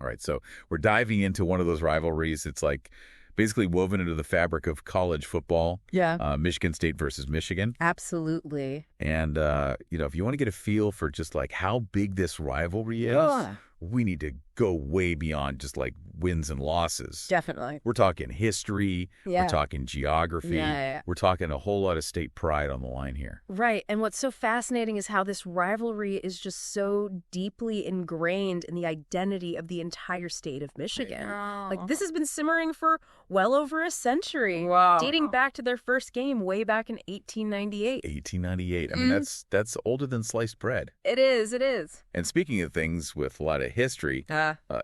All right, so we're diving into one of those rivalries. It's like basically woven into the fabric of college football. Yeah. Michigan State versus Michigan. Absolutely. And, if you want to get a feel for just like how big this rivalry is, we need to go way beyond just like wins and losses. Definitely. We're talking history. Yeah. We're talking geography. Yeah. We're talking a whole lot of state pride on the line here. Right. And what's so fascinating is how this rivalry is just so deeply ingrained in the identity of the entire state of Michigan. Wow. Like, this has been simmering for well over a century. Wow. Dating back to their first game way back in 1898. 1898. I mean, that's older than sliced bread. It is. It is. And speaking of things with a lot of history,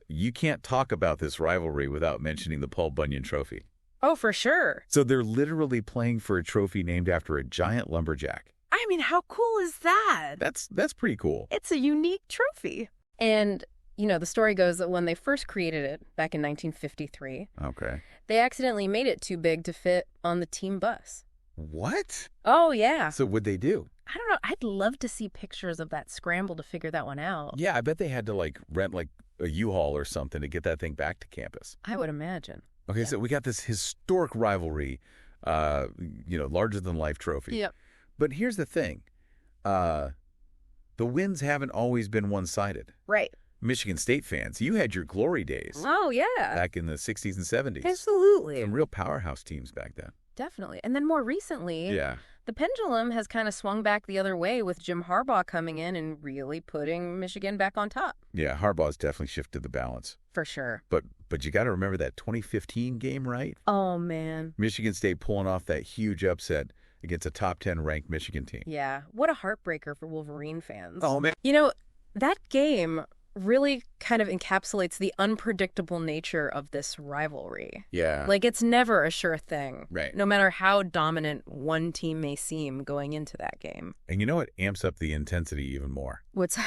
you can't talk about this rivalry without mentioning the Paul Bunyan Trophy. Oh, for sure. So they're literally playing for a trophy named after a giant lumberjack. I mean, how cool is that? That's pretty cool. It's a unique trophy. And, the story goes that when they first created it back in 1953, Okay. they accidentally made it too big to fit on the team bus. What? Oh, yeah. So what'd they do? I don't know. I'd love to see pictures of that scramble to figure that one out. Yeah, I bet they had to rent a U-Haul or something to get that thing back to campus. I would imagine. Okay, so we got this historic rivalry, larger than life trophy. Yep. But here's the thing. The wins haven't always been one-sided. Right. Michigan State fans, you had your glory days Oh, yeah. back in the 60s and 70s. Absolutely. Some real powerhouse teams back then. Definitely. And then more recently, Yeah. the pendulum has kind of swung back the other way with Jim Harbaugh coming in and really putting Michigan back on top. Yeah, Harbaugh's definitely shifted the balance. For sure. But you got to remember that 2015 game, right? Oh, man. Michigan State pulling off that huge upset against a top 10 ranked Michigan team. Yeah. What a heartbreaker for Wolverine fans. Oh, man. That game really kind of encapsulates the unpredictable nature of this rivalry. Yeah. Like, it's never a sure thing. Right. No matter how dominant one team may seem going into that game. And you know what amps up the intensity even more? What's...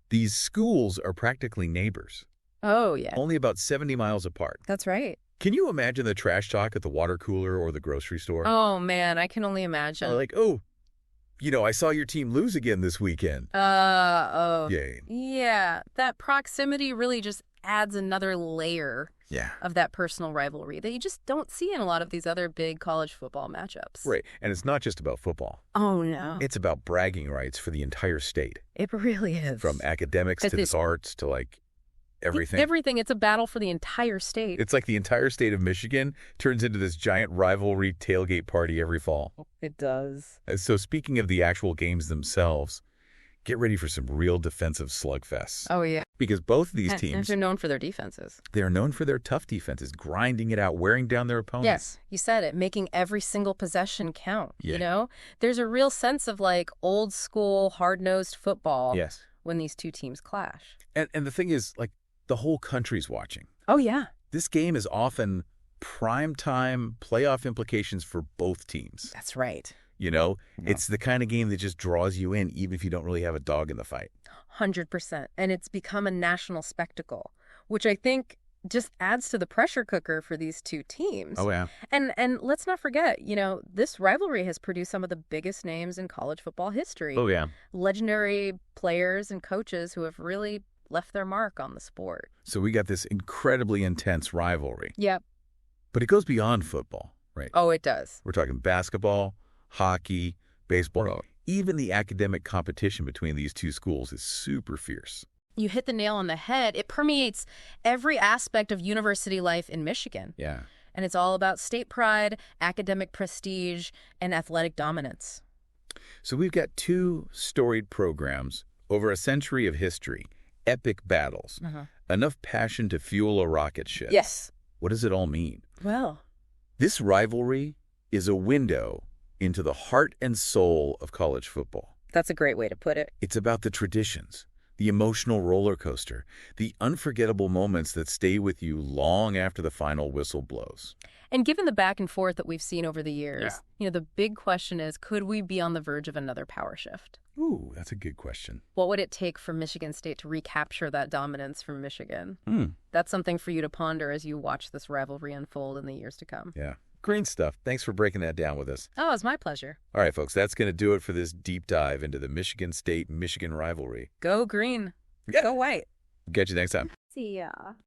These schools are practically neighbors. Oh, yeah. Only about 70 miles apart. That's right. Can you imagine the trash talk at the water cooler or the grocery store? Oh, man, I can only imagine. Like, I saw your team lose again this weekend. Yay. Yeah, that proximity really just adds another layer of that personal rivalry that you just don't see in a lot of these other big college football matchups. Right. And it's not just about football. Oh, no. It's about bragging rights for the entire state. It really is. From academics to the arts to everything. Everything. It's a battle for the entire state. It's like the entire state of Michigan turns into this giant rivalry tailgate party every fall. It does. So speaking of the actual games themselves, get ready for some real defensive slugfests. Oh, yeah. Because both of these teams, they're known for their defenses. They're known for their tough defenses, grinding it out, wearing down their opponents. Yes, you said it, making every single possession count. Yeah. There's a real sense of old school, hard-nosed football when these two teams clash. And the thing is, the whole country's watching. Oh, yeah. This game is often primetime playoff implications for both teams. That's right. It's the kind of game that just draws you in, even if you don't really have a dog in the fight. 100%. And it's become a national spectacle, which I think just adds to the pressure cooker for these two teams. Oh, yeah. And let's not forget, this rivalry has produced some of the biggest names in college football history. Oh, yeah. Legendary players and coaches who have really left their mark on the sport. So we got this incredibly intense rivalry. Yep. But it goes beyond football, right? Oh, it does. We're talking basketball, hockey, baseball. Even the academic competition between these two schools is super fierce. You hit the nail on the head. It permeates every aspect of university life in Michigan. Yeah. And it's all about state pride, academic prestige, and athletic dominance. So we've got two storied programs over a century of history, epic battles, enough passion to fuel a rocket ship. Yes. What does it all mean? Well, this rivalry is a window into the heart and soul of college football. That's a great way to put it. It's about the traditions, the emotional roller coaster, the unforgettable moments that stay with you long after the final whistle blows. And given the back and forth that we've seen over the years, the big question is, could we be on the verge of another power shift? Ooh, that's a good question. What would it take for Michigan State to recapture that dominance from Michigan? That's something for you to ponder as you watch this rivalry unfold in the years to come. Yeah. Great stuff. Thanks for breaking that down with us. Oh, it's my pleasure. All right, folks, that's going to do it for this deep dive into the Michigan State-Michigan rivalry. Go green. Yeah. Go white. Catch you next time. See ya.